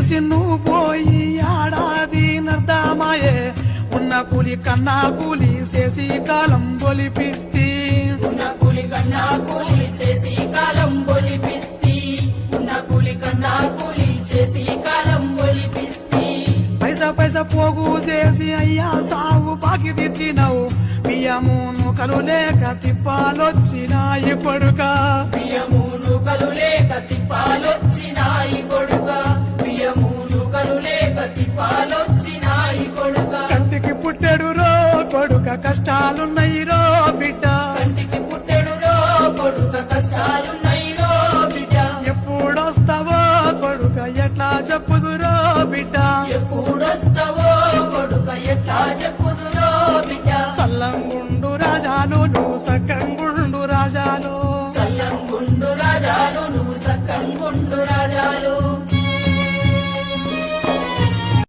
ఇడిసి నువ్వు పోయి ఆడాది నర్దమాయే ఉన్న కూలి కన్నా కూలి చేసి కాలం బొలిపిస్తి ఉన్న కూలి కన్నా కూలి చేసి కాలం బొలిపిస్తి ఉన్న కూలి కన్నా కూలి చేసి కాలం బొలిపిస్తి పైసా పైసా పోగు చేసి అయ్యా సావు బాకి తెచ్చినావు బియ్యము నూకలు లేక తిప్పాలొచ్చినాయి కొడుక బియ్యము నూకలు లేక తిప్పాలొచ్చినాయి కొడుక బియ్యము నూకలు లేక తిప్పాలొచ్చినాయి కొడుక కంటికి పుట్టెడు రో కొడుక కష్టాలున్నాయి రో బిడ్డ కంటికి పుట్టెడు రో కొడుక కష్టాలున్నాయి రో బిడ్డ ఎప్పుడొస్తావో కొడుక ఎట్లా చెప్పుదురో బిడ్డ ఎప్పుడొస్తావో కొడుక ఎట్లా చెప్పుదురో బిడ్డ సల్లంగుండు రాజాలు నువ్వు సక్కంగుండు రాజాలు సల్లంగుండు రాజాలు నువ్వు సక్కంగుండు రాజాలు